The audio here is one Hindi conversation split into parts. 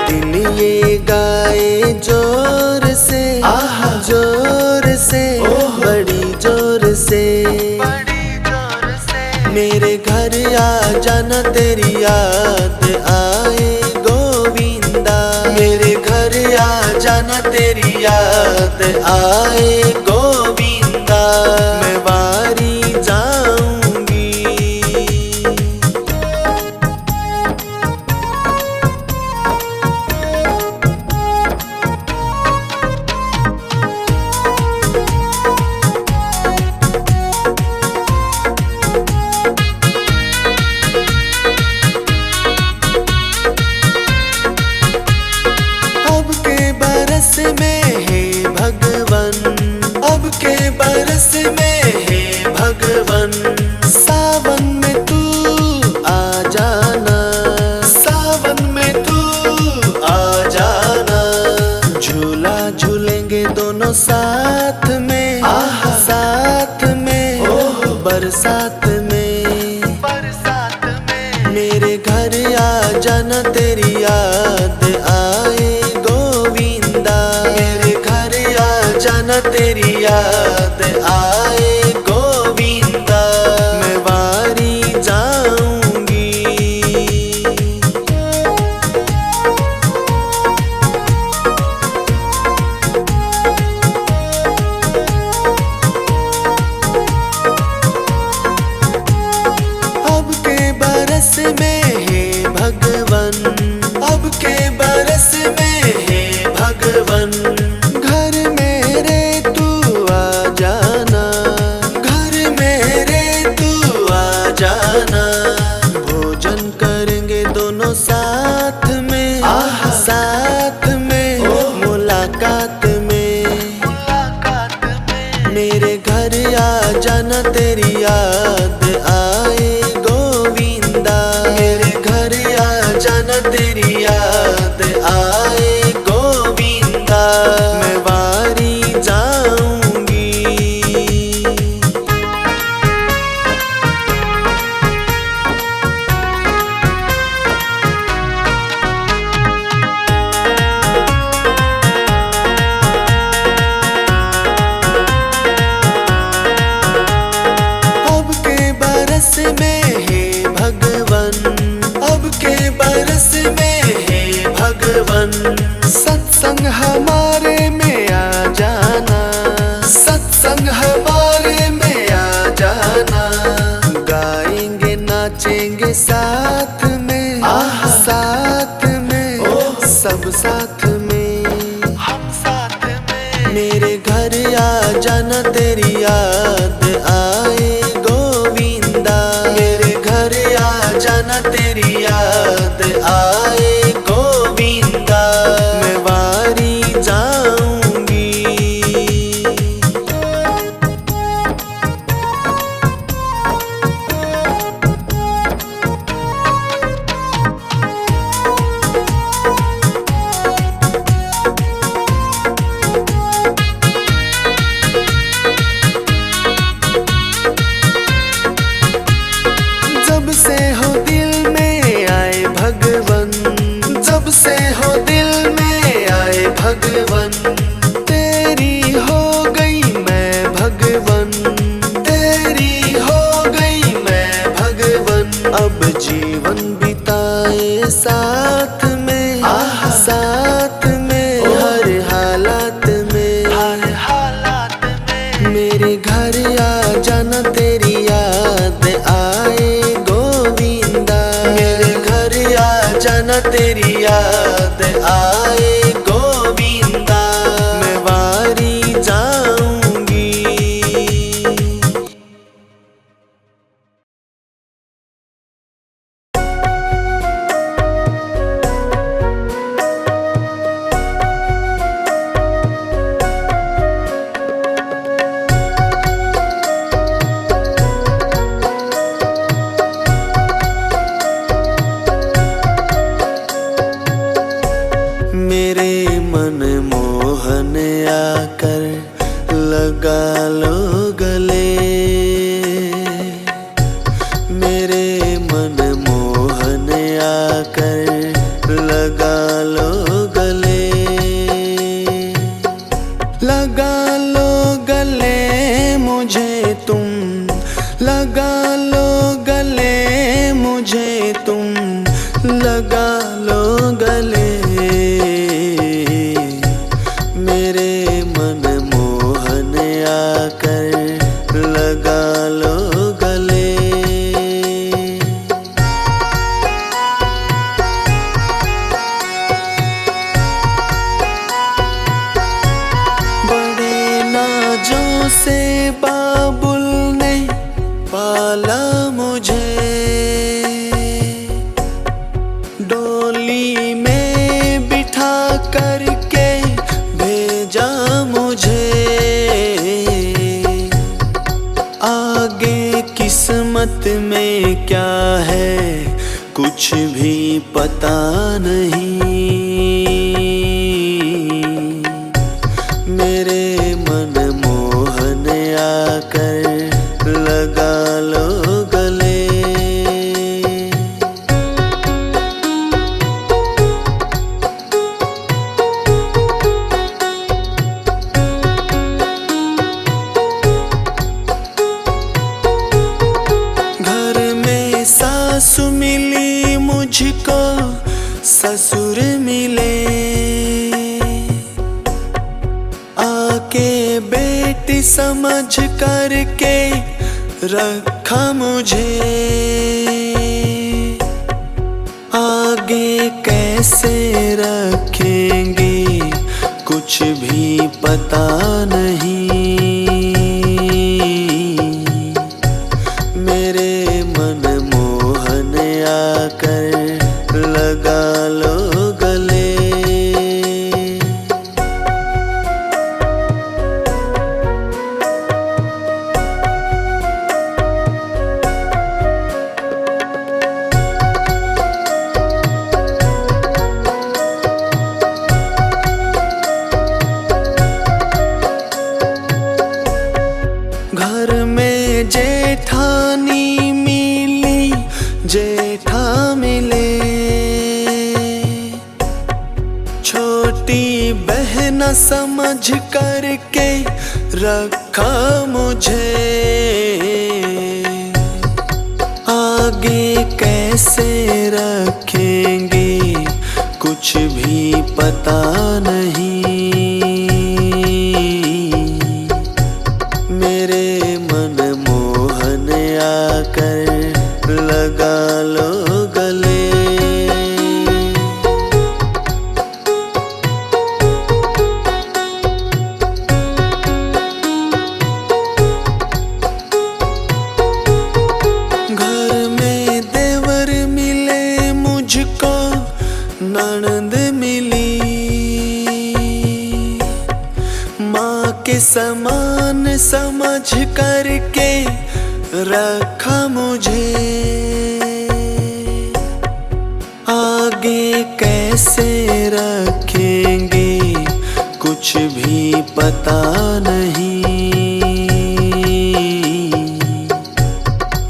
दिन ये गाए जोर से, जोर से, बड़ी जोर से। मेरे घर आ जाना तेरी याद आए गोविंदा। मेरे घर आ जाना तेरी याद आए गोविंदा। मैं वारी जाऊंगी। बरस में है भगवन, अब के बरस में है भगवन। सावन में तू आ जाना, सावन में तू आ जाना। झूला झूलेंगे दोनों साथ में, साथ में, बरसात में, बरसात में। मेरे घर आ जाना तेरी याद आए गोविंदा। मेरे घर आ जाना तेरी याद आए गोविंदा। मैं वारी जाऊंगी। अब के बरस में है भगवन, अब के बरस में है भगवन। घर मेरे तू आ जाना, घर मेरे तू आ जाना। भोजन करेंगे दोनों साथ में, साथ में, मुलाकात में, मुलाकात में। मेरे घर आ जाना तेरी याद आए गोविंदा। मेरे घर आ जाना तेरी याद आए गोविंदा। मैं वारी जाऊंगी। अब के बरस में है भगवन, अब के बरस में है भगवन। सत्संग हमारे में आ जाना, सत्संग हमारे में आ जाना। गाएंगे नाचेंगे साथ में, साथ में, सब साथ में, हम साथ में। मेरे घर आ जाना तेरी याद आए गोविंदा। मेरे घर आ जाना तेरी याद आए गोविंदा। मैं वारी जाऊंगी। जब से हो दिल में आए भगवन, जब से हो दिल में आए भगवन। तेरी हो गई मैं भगवन, तेरी हो गई मैं भगवन। अब जीवन बिताए साथ में, साथ में, हर हालात में, हर हालात में। मेरे घर आ जाना तेरी याद आए गोविंदा। मेरे घर आ जाना तेरी याद आए गोविंदा। मैं वारी जाऊंगी। मेरे मन मोहन आकर लगा लो गले। मेरे मन मोहन आकर लगा लो गले, लगा लो गले मुझे तुम, लगा लो गले मुझे तुम, लगा लो गले। मेरे मनमोहन आकर लगा लो गले। से बाबुल ने पाला मुझे, डोली में बिठा करके भेजा मुझे। आगे किस्मत में क्या है कुछ भी पता नहीं। मेरे मनमोहन आकर लगा लो गले। घर में सासु मिली मुझको, ससुर मिले, आके बेटी समझ करके रखा मुझे। आगे कैसे रखेंगे कुछ भी पता नहीं। मेरे मनमोहन आकर लगा लो गले। घर में जेठानी मिली, जेठा मिले, छोटी बहन समझ करके रखा मुझे। आगे कैसे रखेंगे कुछ भी पता नहीं। मेरे मनमोहन आकर लगा लो गले। घर में देवर मिले मुझको, ननद मिली, माँ के समान समझ करके रखा मुझे। आगे कैसे रखेंगे कुछ भी पता नहीं।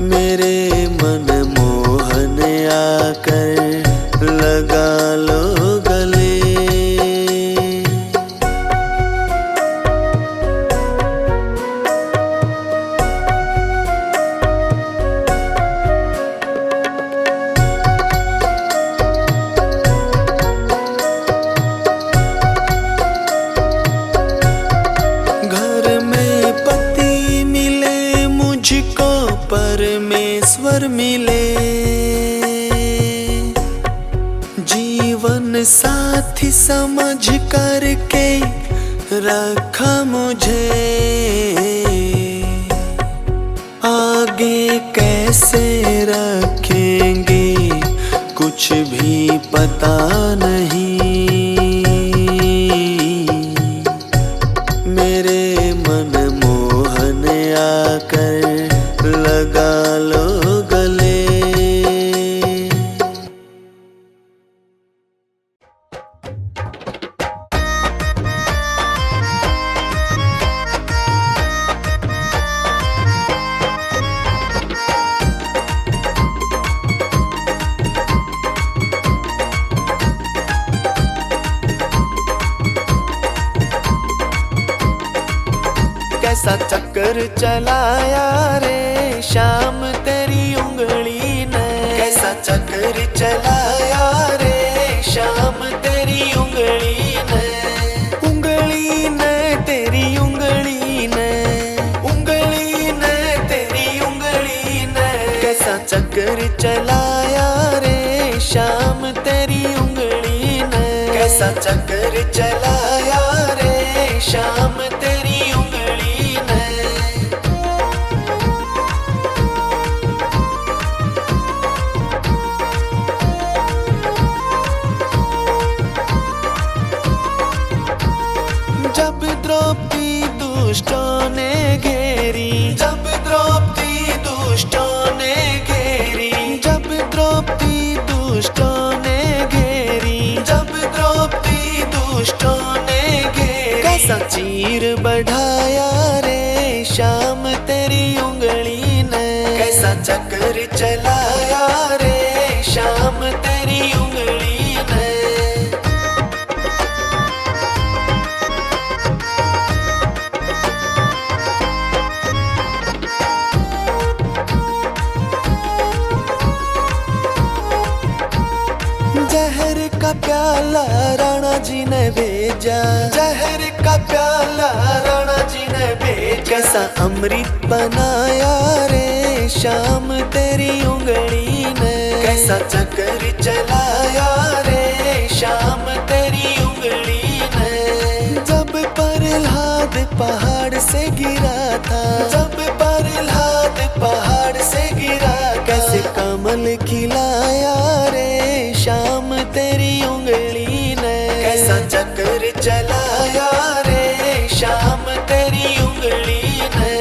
मेरे मनमोहन आकर लगा लो गले। परमेश्वर मिले, जीवन साथी समझ करके रखा मुझे। आगे कैसे रखेंगे कुछ भी पता नहीं। मेरे मनमोहन आकर लगा लो गले। कैसा चक्कर चलाया रे शाम तेरी उंगली ने, कैसा चक्कर चलाया रे शाम तेरी उंगली ने, उंगली ने तेरी उंगली ने, उंगली ने तेरी उंगली ने, कैसा चक्कर चलाया रे शाम तेरी उंगली ने, कैसा चक्कर चलाया रे शाम तेरी उंगली ने। जब द्रौपदी दुष्टों ने घेरी, जब द्रौपदी दुष्टों ने घेरी, जब द्रौपदी दुष्टों ने घेरी, जब द्रौपदी दुष्टों ने घेरी, कैसा चीर बढ़ाया रे शाम तेरी उंगली ने, कैसा चक्कर चलाया रे शाम तेरी उंगली ने। जहर का प्याला राणा जी ने भेजा, जहर का प्याला राणा जी ने भेजा, कैसा अमृत बनाया रे शाम तेरी उंगली ने, कैसा चक्कर चलाया रे शाम तेरी उंगली ने। जब प्रहलाद पहाड़ से गिरा था, जब प्रहलाद पहाड़ से गिरा, कैसे कमल खिलाया रे शाम तेरी उंगली ने, कैसा चक्कर चलाया रे शाम तेरी उंगली ने।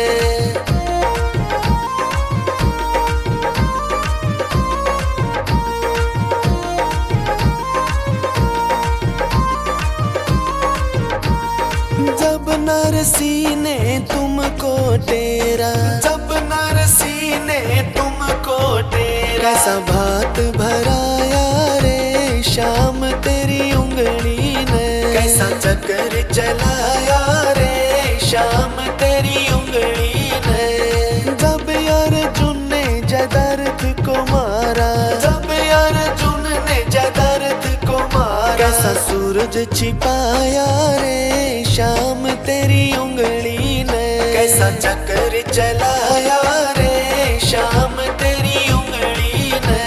जब नरसी ने तुमको टेरा, जब नरसी ने तुमको टेरा, कैसा भात भराया रे शाम तेरी उंगली ने, कैसा चक्कर चलाया रे शाम तेरी उंगली ने। जब अर्जुन ने जयद्रथ को मारा, जब अर्जुन ने जयद्रथ को मारा, कैसा सूरज छिपाया रे शाम तेरी उंगली ने, कैसा चक्कर चलाया रे शाम तेरी उंगली ने।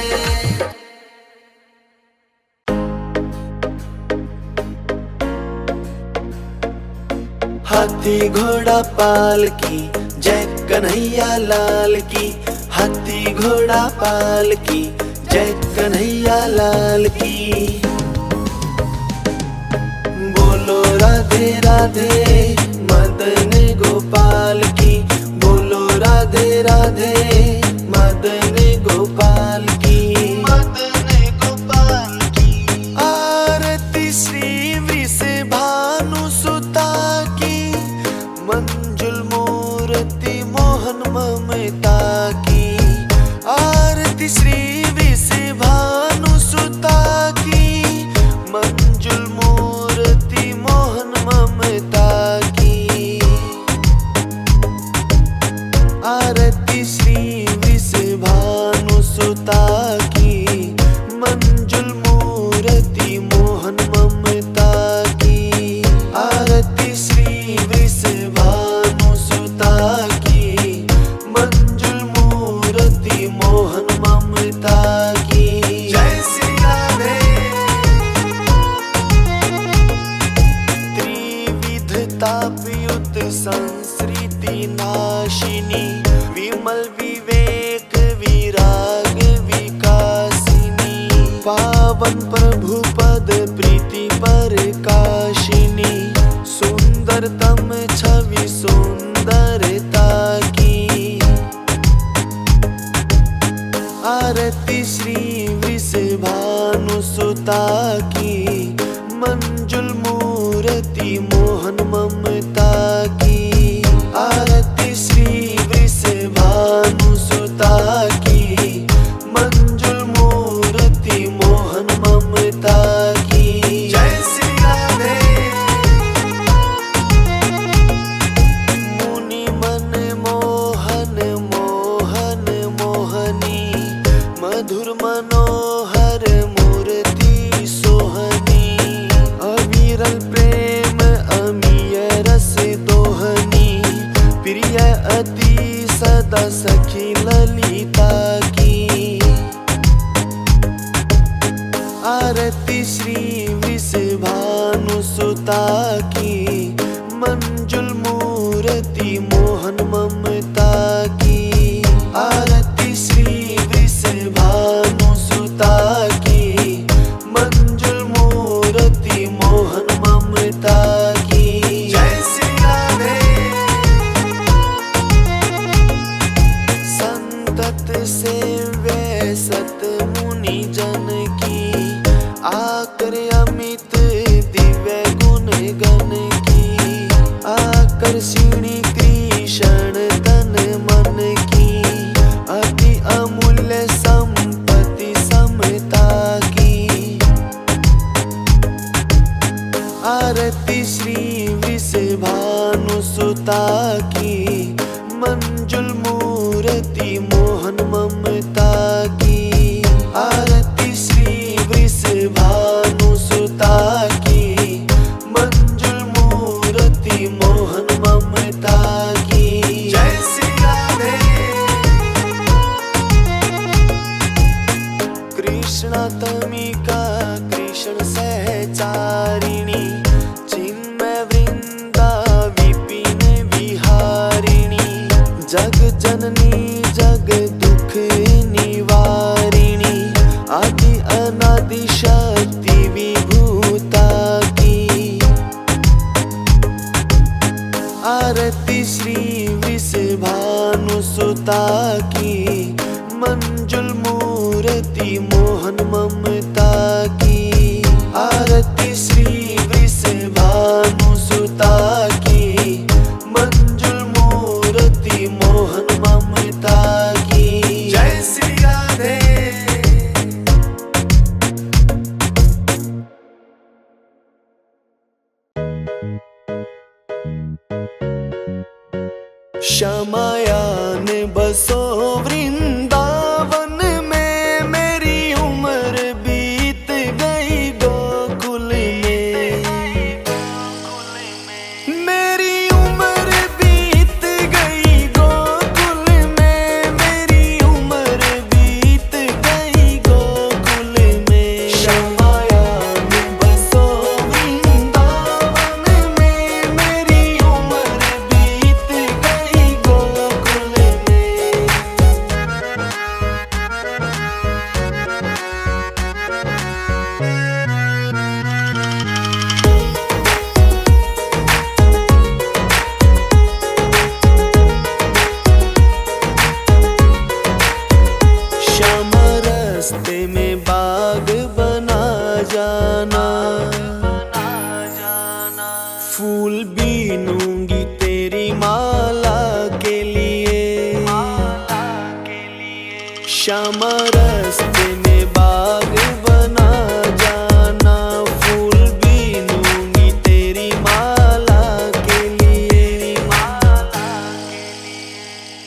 हाथी घोड़ा पाल की जय कन्हैया लाल की, हाथी घोड़ा पाल की जय कन्हैया लाल की। बोलो राधे राधे मदन गोपाल की, बोलो राधे राधे मदन गोपाल की, मदन गोपाल की। आरती श्री वृषभानु सुता की, मंजुल मूर्ति मोहन ममता की। आरती श्री वृषभानु सुता की, मंजुल मूर्ति मोहन ममता की। आरती श्री वृषभानु सुता की, मंजुल मूर्ति मोहन ममता की। आरती श्री वृषभानु सुता की, मंजुल मूर्ति मोहन ममता की। जय श्री राधे। त्रिविधतापयुत संस्कृति नाशिनी, विमल विवेक विराग विकासिनी। पावन प्रभु पद प्रीति प्रकाशिनी, सुंदरतम छवि सुंदरता की। आरती श्री वृषभानु सुता की, मंजुल मूर्ति मोहन ममता की। आरती श्री वृषभानु सुता की, मंजुल मूर्ति मोहन ममता की। जय श्री राधे। मुनि आरती श्री वृषभानुसुता की, मंजुल मूर्ति मोहन ममता की। आरती श्री वृषभानुसुता की, मंजुल मूर्ति मोहन ममता की। जय श्री राधे। संतत सेव्य सत मुनि जन की, आकर अमित दिव्य गुण गण की। आकर्षिणी कृष्ण तन मन की, अति अमूल्य संपत्ति समता की। आरती श्री वृषभानुसुता की, मंजुल मूर्ति मोहन ममता की। आरती श्री वृषभानुसुता की, मंजुल मूर्ति मोहन ममता की। जय श्री राधे। कृष्णात्मिका कृष्ण सहचारिणी, चिन्मय वृंदा विपिन विहारिणी। जग जननी जग दुख निवारिणी, आदि अनादि शक्ति विभूता की। आरती श्री वृषभानुसुता की, मंजुल मूर्ति मोहन ममता की। आरती श्री वृषभानुसुता की, मंजुल मूर्ति मोहन ममता की। जय श्री राधे। श्यामायान बसो वृंदावन में, मेरी उम्र बीत गई गोकुल में। मेरी उम्र बीत गई गोकुल में, मेरी उम्र बीत गई गोकुल में। श्यामायान बसो वृंदावन में, मेरी उम्र बीत गई गोकुल में। श्याम रास्ते में बाग बना जाना, फूल बीनूंगी तेरी माला के लिए। श्याम रास्ते में बाग बना जाना, फूल बीनूंगी तेरी माला के लिए।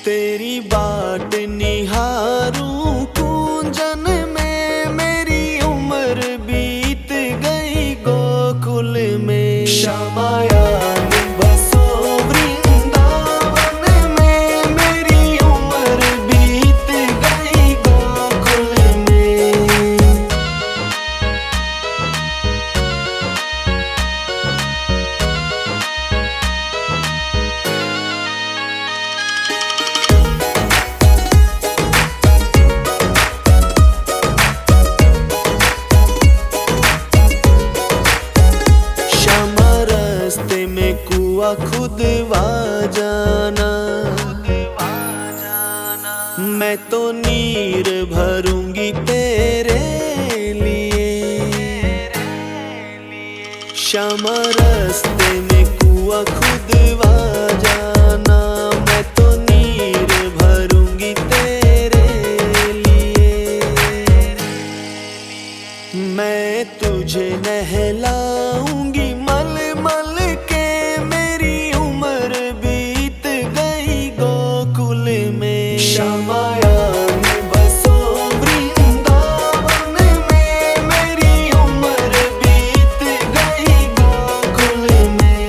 तेरी बाट निहारूं कुंजन में, मेरी उम्र बीत गई गोकुल में। श्यामायान बसो वृंदावन में, मेरी उम्र बीत गई गोकुल में। श्याम रास्ते में कुआं खुदवा जाना, मैं तो नीर भरूंगी तेरे लिए। श्याम रास्ते में कुआं खुदवा जाना, मैं तो नीर भरूंगी तेरे लिए। मैं तुझे नहलाऊंगी मल मल के, मेरी उम्र बीत गई गोकुल में। श्यामायान बसो वृंदावन में, मेरी उम्र बीत गई गोकुल में।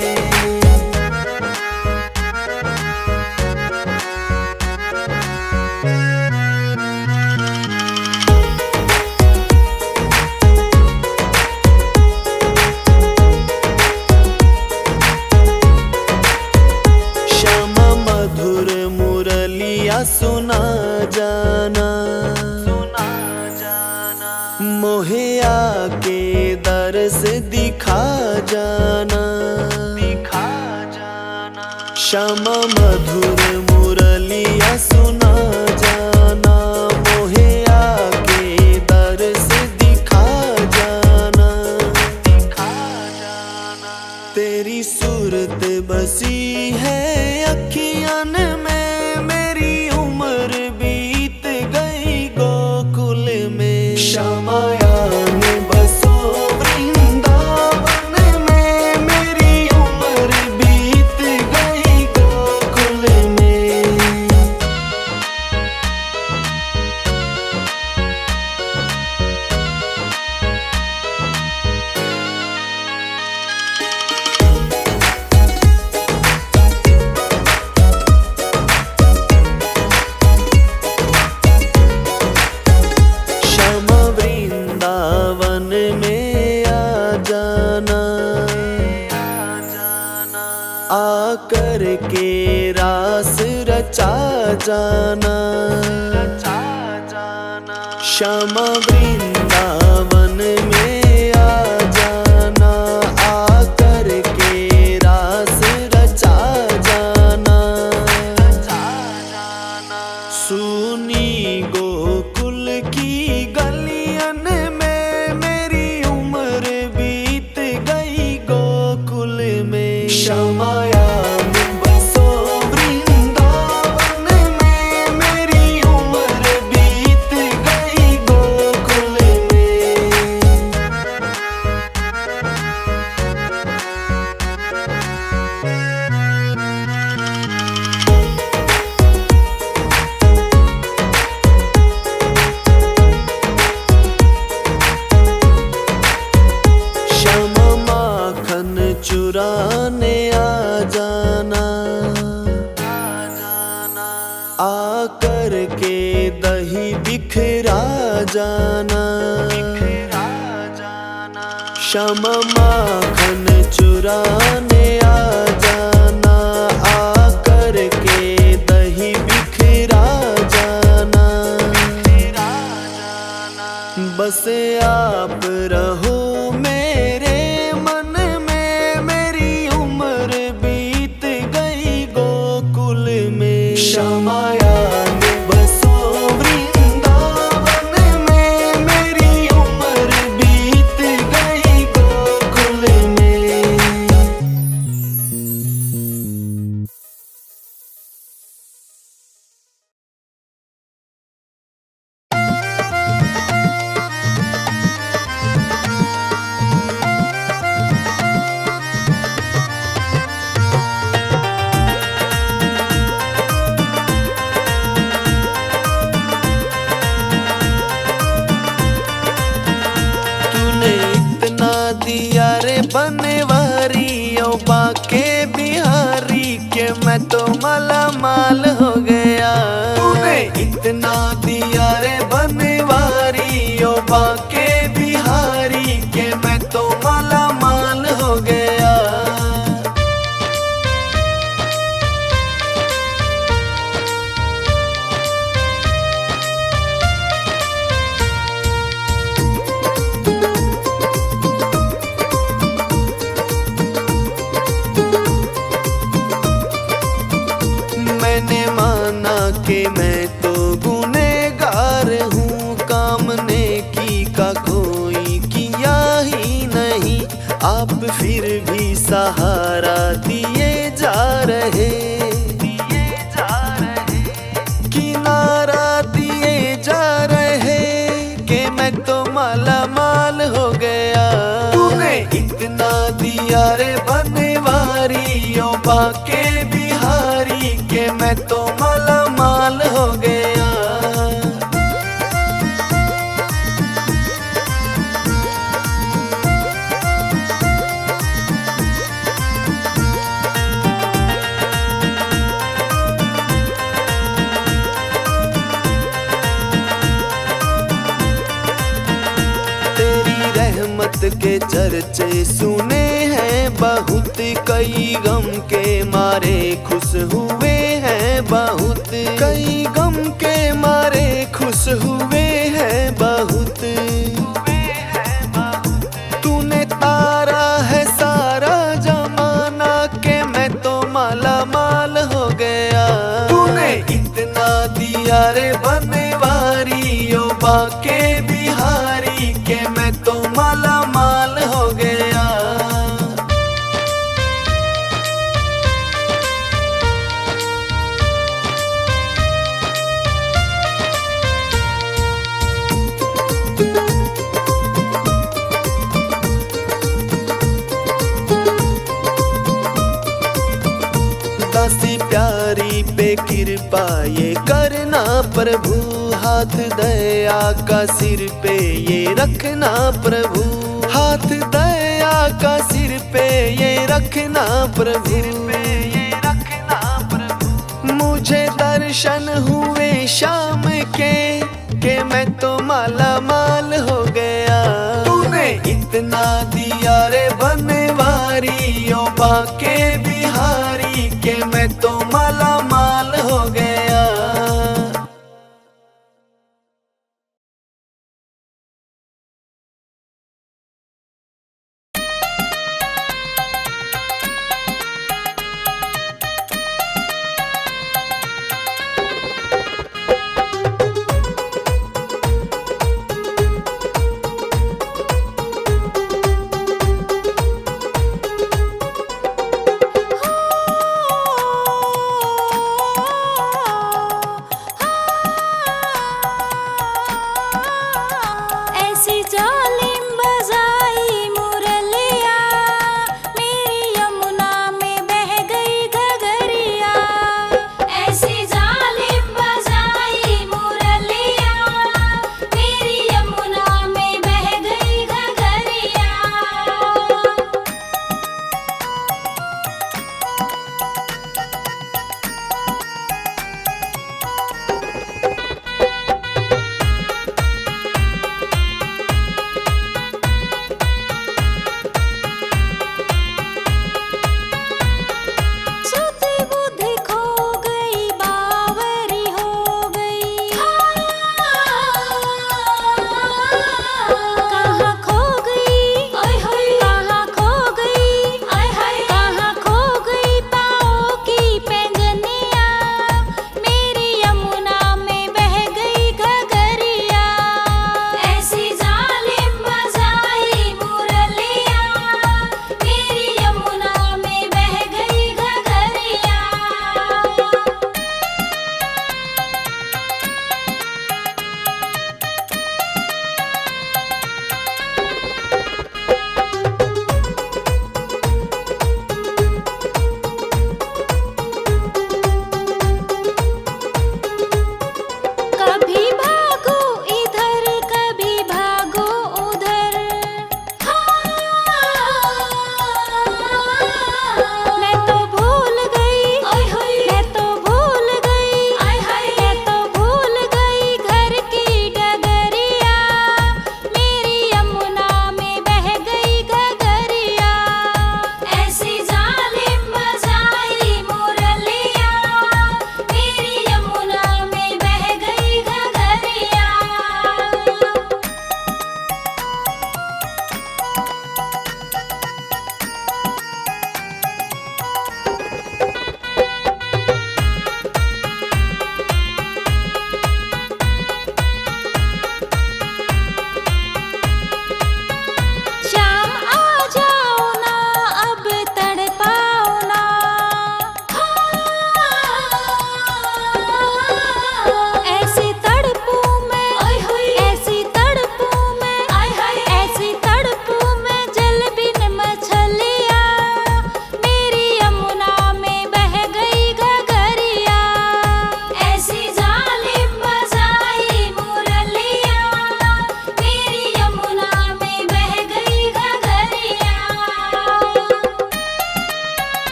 आके दर्श दिखा जाना, दिखा जाना। श्यामा मधुर मुरलिया सुना जाना, मोहे आके दर्श दिखा जाना, दिखा जाना। तेरी सूरत बसी है अखियन में, मेरी उम्र बीत गई गोकुल में। श्यामायान बसो वृंदावन में, मेरी उम्र बीत गई गोकुल में। आकर के रास रचा जाना, रचा जाना। श्यामा वृंदावन में आ जाना, आकर के रास रचा जाना, रचा जाना। सुनी गोकुल की गलियन में, मेरी उम्र बीत गई गोकुल में। श्यामायान बसो वृंदावन में, मेरी उम्र बीत गई गोकुल में। श्यामा माखन चुराने आ जाना, आ जाना। आकर के दही बिखरा जाना, बिखरा जाना। श्यामा माखन चुराने आ जाना, आकर के दही बिखरा जाना, बिखरा जाना। बस आप रहो मेरे मन में, मेरी उम्र बीत गई गोकुल में। श्यामायान बसो वृंदावन में, मेरी उम्र बीत गई गोकुल में। दिया रे बनवारी ओ बाके बिहारी के, मैं तो माला माल हो गया। तूने इतना दिया रे बनवारी ओ बाके बिहारी के, मैं तो माला माल हो गया। मैंने माना कि मैं तो गुनहगार हूँ, काम नेकी का कोई किया ही नहीं। आप फिर भी सहारा दिए जा रहे, दिए जा रहे। किनारा दिए जा रहे कि मैं तो माला माल हो गया। तूने इतना दिया रे बनवारी ओ बाके बिहारी के, मैं तो माला माल हो गया। के चर्चे सुने हैं बहुत, कई गम के मारे खुश हुए हैं बहुत, कई गम के मारे खुश हुए हैं बहुत, प्रभु, हाथ दया का सिर पे ये रखना प्रभु, हाथ दया का सिर पे ये रखना प्रभु, मुझे दर्शन हुए शाम के मैं तो माला माल हो गया। तूने इतना दिया रे बनवारी ओ बाके बिहारी के मैं तो माला माल हो गया।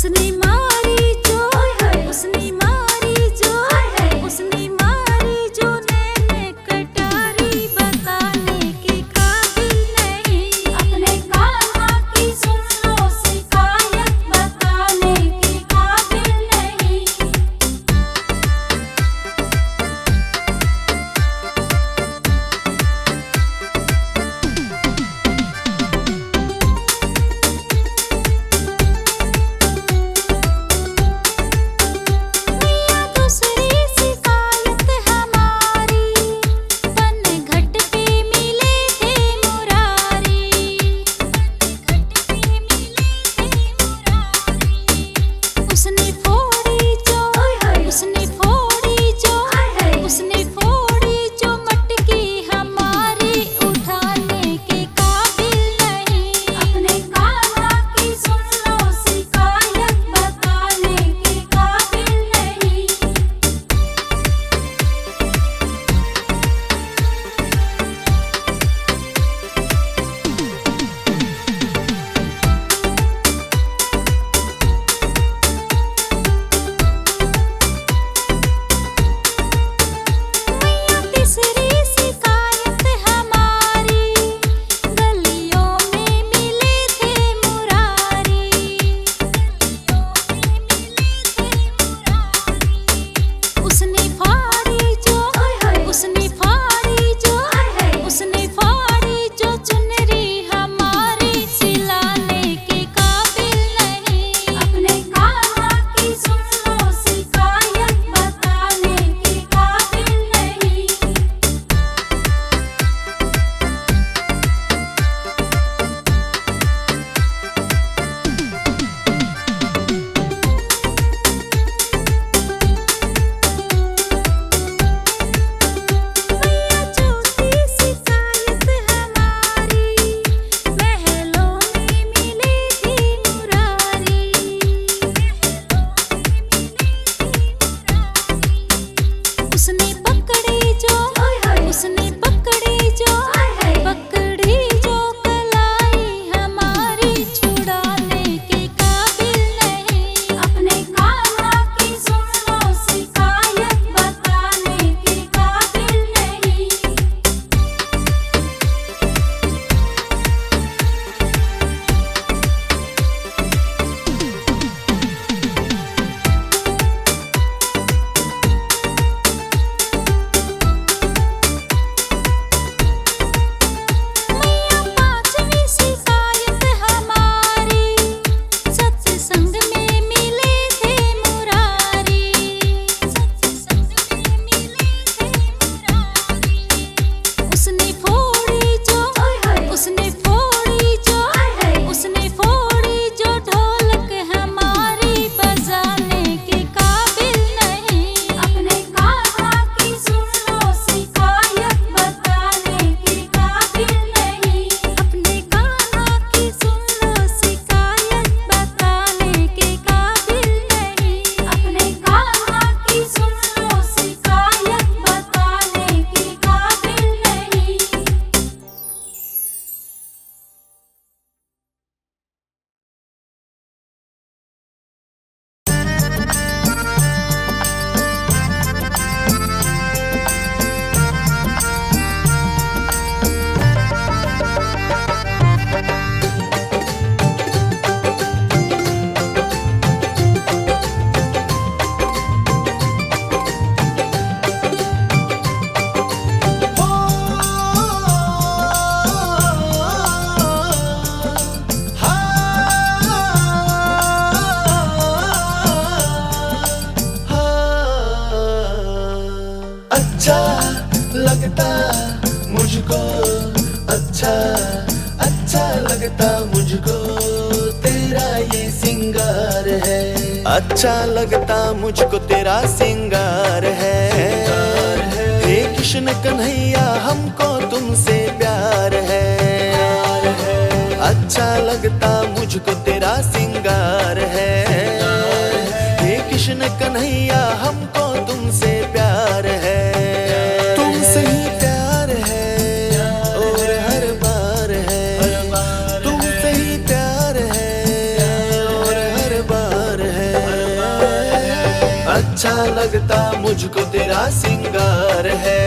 उसने मारी जो, उसने मारी जो, उसने मारी जो नैने कटारी बताने के काबिल नहीं। अपने कान्हा की सुन लो शिकायत बताने के काबिल नहीं। लगता मुझको, अच्छा अच्छा लगता मुझको तेरा ये सिंगार है। अच्छा लगता मुझको तेरा सिंगार है। हे कृष्ण कन्हैया हमको तुमसे प्यार है। अच्छा लगता मुझको तेरा सिंगार है। हे कृष्ण कन्हैया हमको तुमसे प्यार है। तुमसे ही प्यार है और हर बार है। तुमसे ही प्यार है और हर बार अच्छा लगता मुझको तेरा सिंगार है,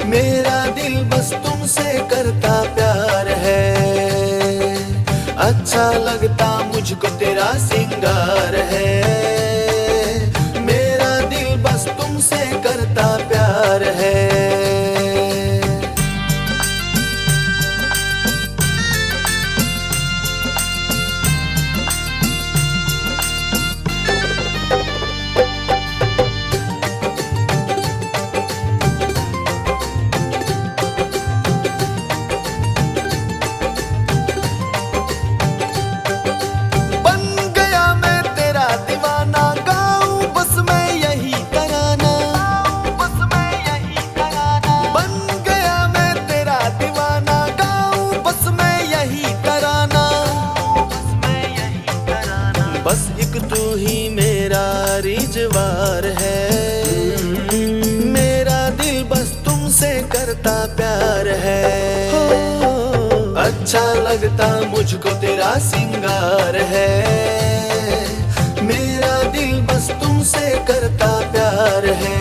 मेरा दिल बस तुमसे करता प्यार है। अच्छा लगता मुझको तेरा सिंगार है, मेरा दिल बस तुमसे करता प्यार है। बस एक तू ही मेरा रिजवार है, मेरा दिल बस तुमसे करता प्यार है। अच्छा लगता मुझको तेरा सिंगार है, मेरा दिल बस तुमसे करता प्यार है।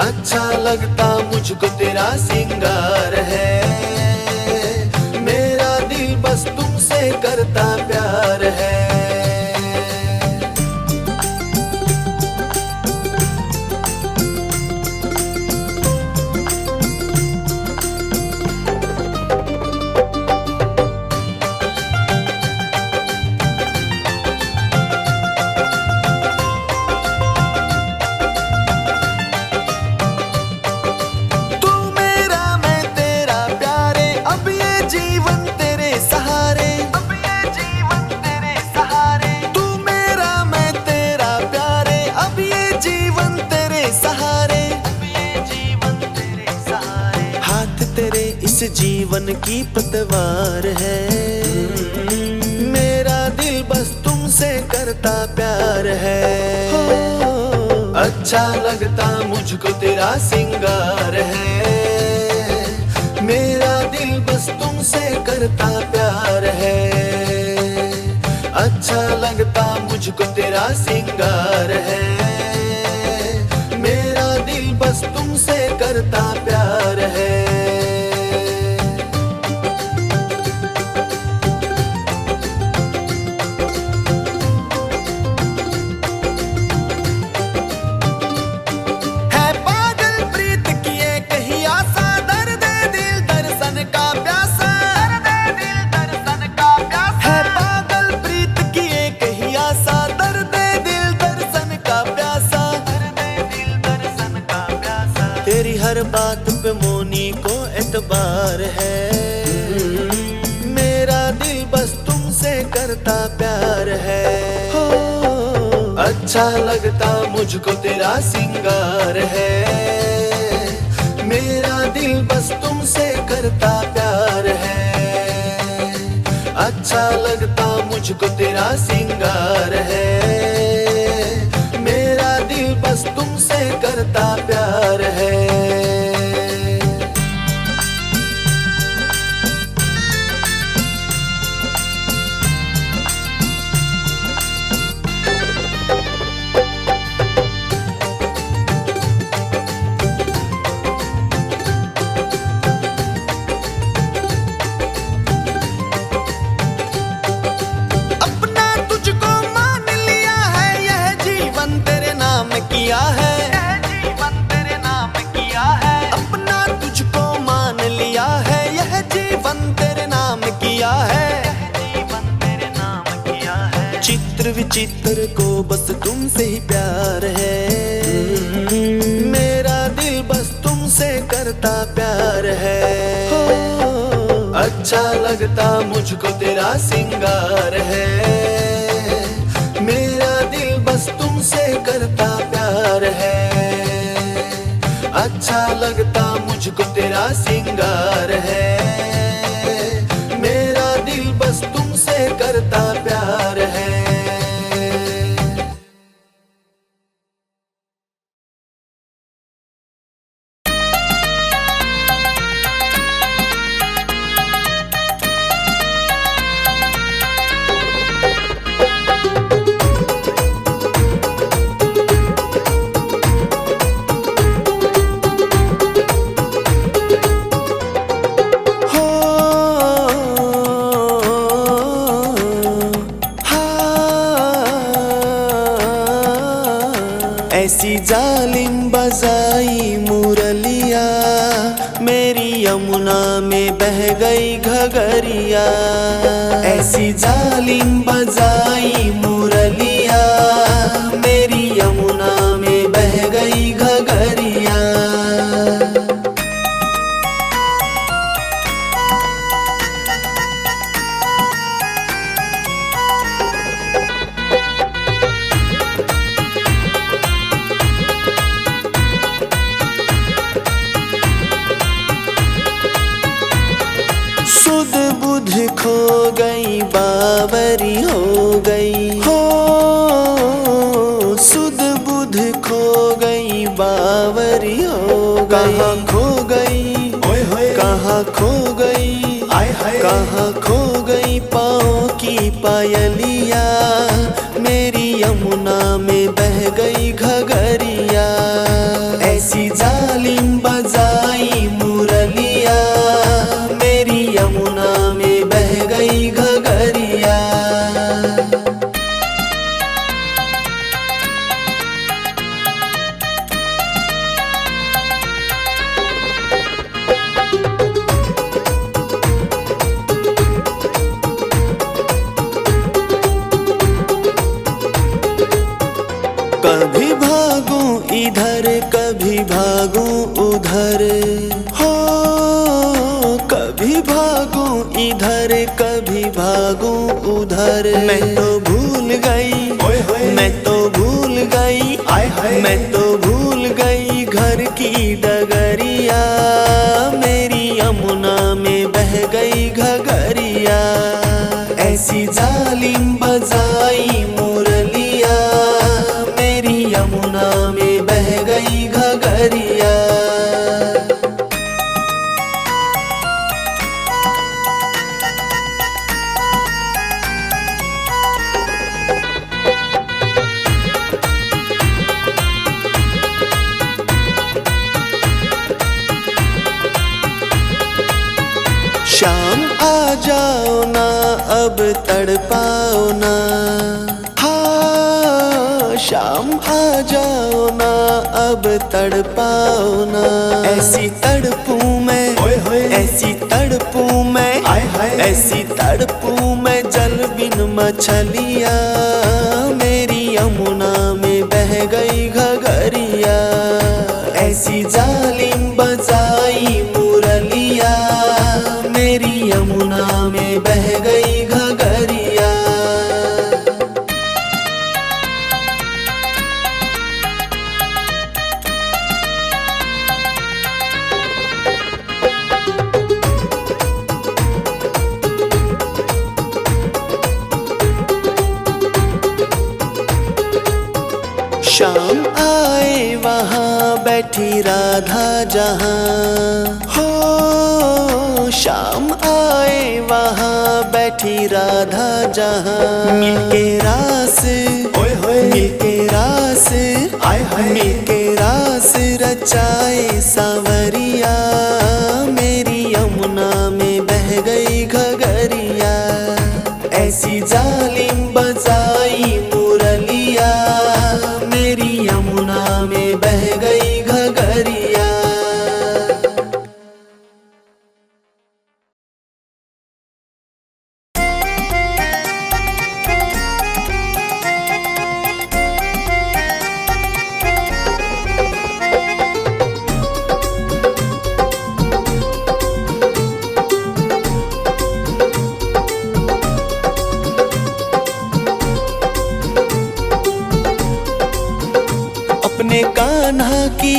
अच्छा लगता मुझको तेरा सिंगार है, मेरा दिल बस तुमसे करता प्यार है। इस जीवन की पतवार है, मेरा दिल बस तुमसे करता प्यार है। अच्छा लगता मुझको तेरा सिंगार है, मेरा दिल बस तुमसे करता प्यार है। अच्छा लगता मुझको तेरा सिंगार है, मेरा दिल बस तुमसे करता प्यार है। तेरी हर बात पे मोनी को एतबार है, मेरा दिल बस तुमसे करता प्यार है। अच्छा लगता मुझको तेरा सिंगार है, मेरा दिल बस तुमसे करता प्यार है। अच्छा लगता मुझको तेरा सिंगार है, मेरा दिल बस तुमसे करता प्यार है। किया है जीवन तेरे नाम किया है, अपना तुझको मान लिया है, यह जीवन तेरे नाम किया है, जीवन तेरे नाम किया है। चित्र विचित्र को बस तुमसे ही प्यार है, मेरा दिल बस तुमसे करता प्यार है। अच्छा लगता मुझको तेरा सिंगार है, मेरा दिल बस तुमसे करता प्यार है। अच्छा लगता मुझको तेरा सिंगार है, मेरा दिल बस तुमसे करता प्यार है। ऐसी जालिम बजाई मुरलिया, मेरी यमुना में बह गई घगरिया। ऐसी जालिम बजाई मुरलिया, मेरी यमुना में बह गई घगरिया। सुध बुध खो गई बावरी हो गई हो, सुध बुध खो गई बावरी हो गई। कहाँ खो गई, कहाँ खो गई, कहाँ खो गई पाँव की पायलिया, मेरी यमुना में बह गई घगरिया। ऐसी जालिम बजाई मुरलिया, मेरी यमुना में बह गई घगरिया। कभी भागूं इधर कभी भागूं उधर हो, कभी भागूं इधर कभी भागूं उधर। मैं तो भूल गई, मैं तो भूल गई, मैं तो भूल गई घर की डगरिया, मेरी यमुना में बह गई घगरिया। ऐसी जालिम बजाई मुरलिया, मेरी यमुना में बह गई घगरिया। शाम आ जाओ ना अब तड़पाओ ना, हाँ शाम आ जाओ ना अब तड़पाओ ना। ऐसी तड़पूं मैं, ऐसी तड़पूं मैं, ऐसी तड़पूं मैं जल बिन मछलिया, मेरी यमुना में बह गई घगरिया। ऐसी जालिम बजाई मुरलिया, मेरी यमुना में बह गई घगरिया। शाम आए वहाँ बैठी राधा जहाँ हो, शाम आए वहाँ बैठी राधा जहाँ। मिलके रास, मिलके रास, मिलके रास रचाए सांवरिया, मेरी यमुना में बह गई घगरिया। ऐसी जालिम बजाई मुरलिया, मेरी यमुना में बह गई घगरिया। अपने कान्हा की,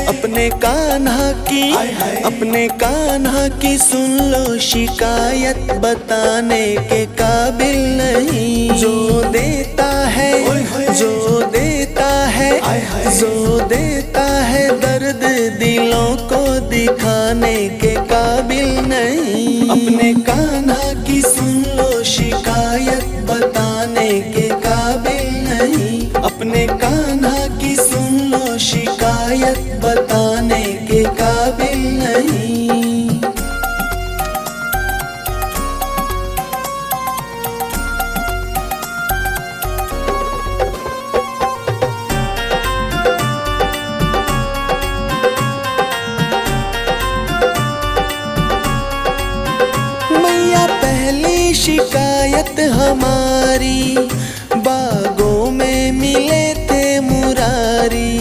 अपने कान्हा की, अपने कान्हा की सुन लो शिकायत, बताने के काबिल नहीं। जो देता है, जो देता है, जो देता है दर्द दिलों को दिखाने के काबिल नहीं। अपने कान्हा की सुन लो शिकायत, बताने के काबिल नहीं। अपने कान्हा की सुन लो शिकायत, बताने के काबिल नहीं। शिकायत हमारी, बागों में मिले थे मुरारी,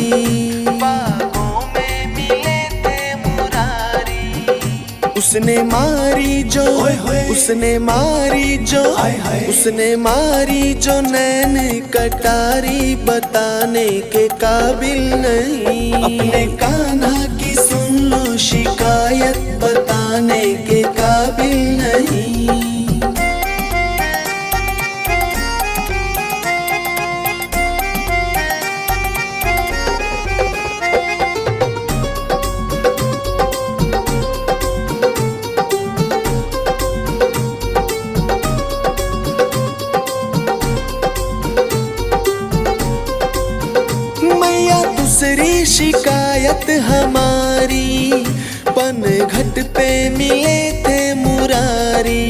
बागों में मिले थे मुरारी। उसने मारी जो, उसने मारी जो, उसने मारी जो नैन कटारी, बताने के काबिल नहीं। अपने कान्हा की सुन लो शिकायत, बताने के काबिल नहीं। मैया दूसरी शिकायत हमारी, पनघट पे मिले थे मुरारी,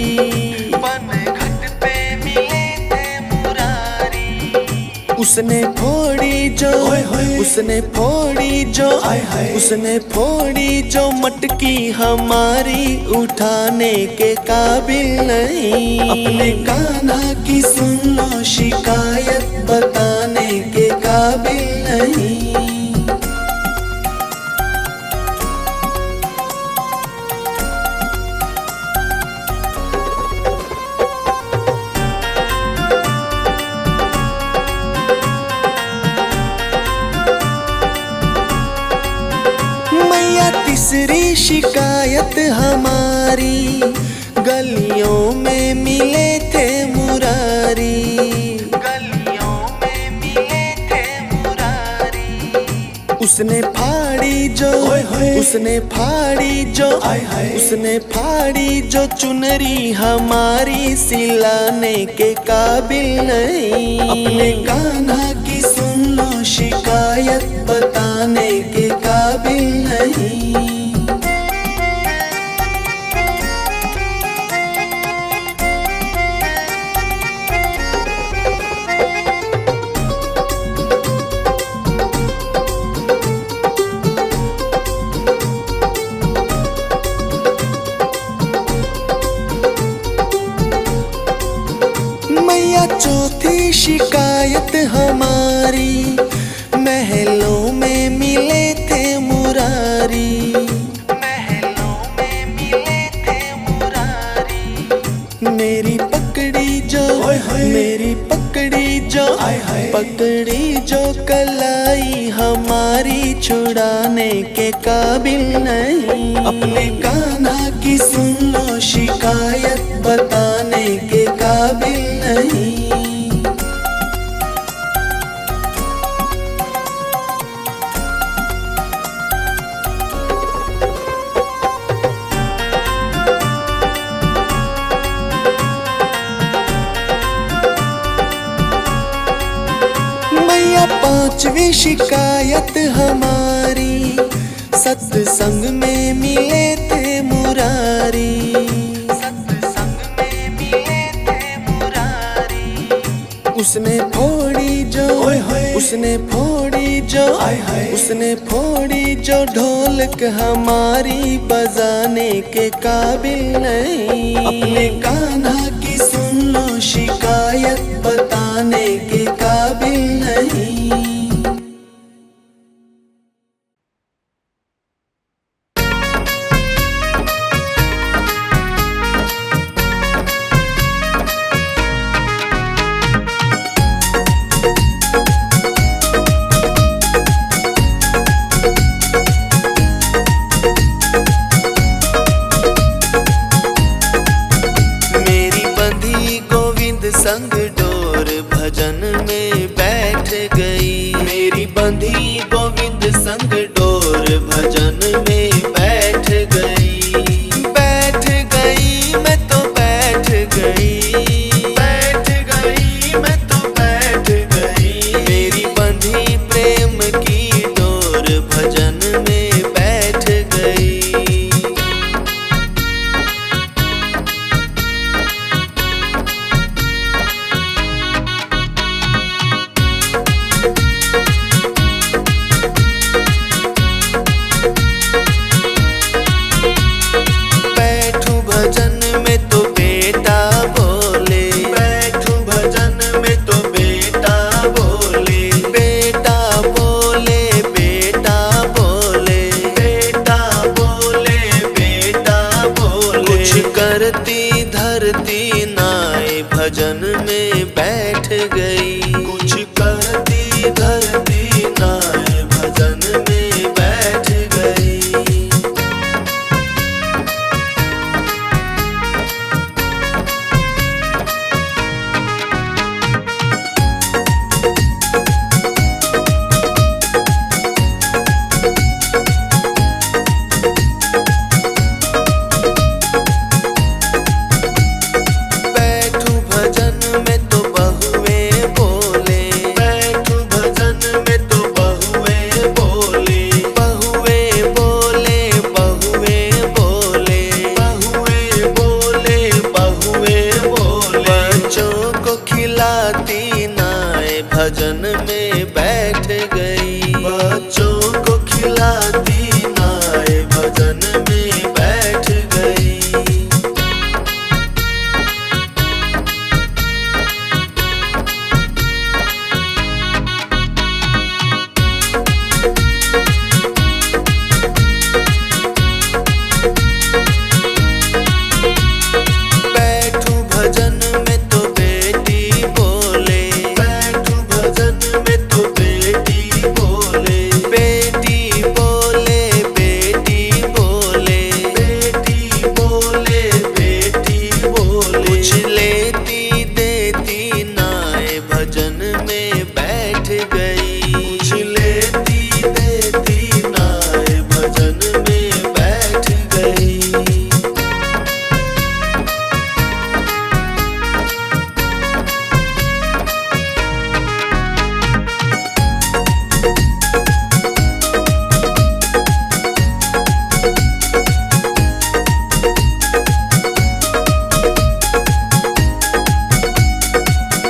पनघट पे मिले थे मुरारी। उसने फोड़ी जो, उसने फोड़ी जो, उसने फोड़ी जो मटकी हमारी, उठाने के काबिल नहीं। अपने कान्हा की सुन लो शिकायत, बताने के काबिल नहीं। मैया तीसरी शिकायत हमारी, गलियों में मिले थे मुरारी, गलियों में मिले थे मुरारी। उसने फाड़ी जो, उसने फाड़ी जो, उसने फाड़ी जो चुनरी हमारी, सिलाने के काबिल नहीं। अपने कान्हा की सुन लो शिकायत, बताने के काबिल नहीं। मैया चौथी शिकायत हमारी, महलों में मिले थे मुरारी, महलों में मिले थे मुरारी। मेरी पकड़ी जो, मेरी पकड़ी जो, पकड़ी जो कलाई हमारी, छुड़ाने के काबिल नहीं। अपने कान्हा की सुन लो शिकायत, बताने के काबिल नहीं। मैया पांचवी शिकायत हमारी, सत्संग में मिले थे मुरारी, सत्संग में मिले थे मुरारी। उसने फोड़ी जो, उसने फोड़ी जो, उसने फोड़ी जो ढोलक हमारी, बजाने के काबिल नहीं। अपने कान्हा की सुन लो शिकायत, बताने के काबिल नहीं। मेरी बंधी गोविंद संग डोर, भजन में बैठ गई। मेरी बंधी गोविंद संग डोर, भजन में बैठ गई। बैठ गई मैं तो बैठ गई, बैठ गई मैं तो बैठ गई। मेरी बंधी प्रेम की डोर, भजन में बैठ गई। भजन में बैठ गई। कुछ करती धरती नाय भजन में बैठ गई। भजन में बैठ गई। बच्चों को खिलाती नाय भजन में बैठ गई। बैठू भजन में तो बेटी बोले। बैठू भजन में तो बेटी बोले। बेटी बोले बेटी बोले। बेटी बोले बेटी बोले। कुछ लेती देती नाय भजन में बैठ गई। कुछ लेती देती नाय भजन में बैठ गई।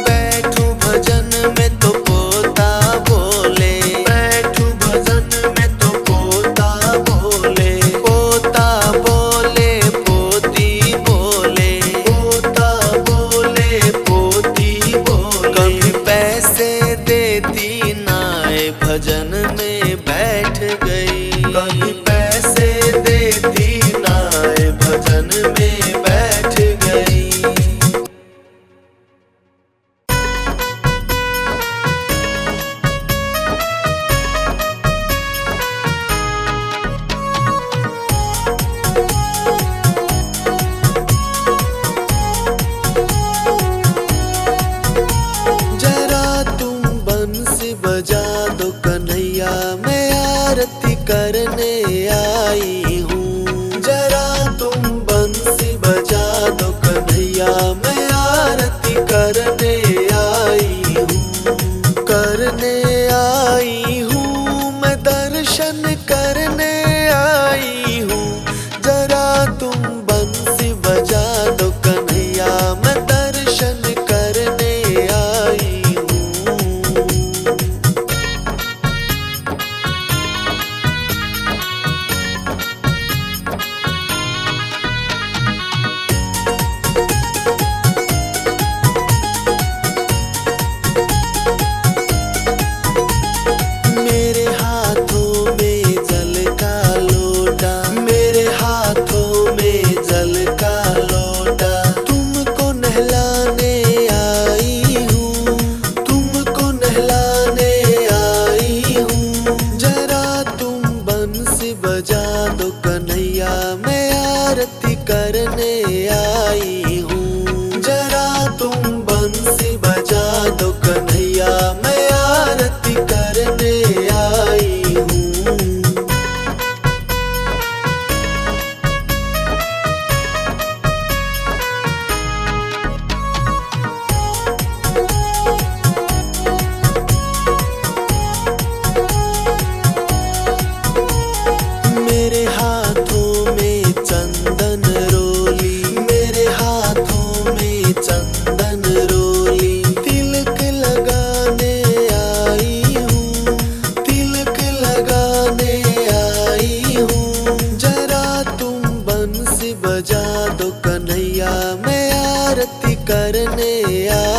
बैठू भजन में तो पोता बोले। बैठू भजन में तो पोता बोले। पोता बोले पोती बोले। पोता बोले पोती बोले। कभी पैसे देती नाय भजन में बैठ गई। कभी पैसे देती नाय भजन में बैठ गई। जरा तुम बंसी बजा दो कन्हैया, मैं आरती करने आई हूँ। जरा तुम बंसी बजा दो कन्हैया, मैं आरती करने आई हूँ। करने आई हूँ, मैं दर्शन करने आई हूँ। जरा तुम बंसी बजा दो कन्हैया, मैं दर्शन करने आई हूँ। मेरे हाथों में जल का लोटा। मेरे हाथों में जल का लोटा। तुमको नहलाने आई हूँ। तुमको नहलाने आई हूँ। जरा तुम बंसी बजा दो कन्हैया, मैं आरती करने आई हूँ। जरा तुम बंसी बजा दो कन्हैया, मैं आरती करने आई हूँ। मेरे हाथों में चंदन रोली। मेरे हाथों में चंदन रोली। तिलक लगाने आई हूँ। तिलक लगाने आई हूँ। जरा तुम बंसी बजा दो कन्हैया, मैं आरती करने आई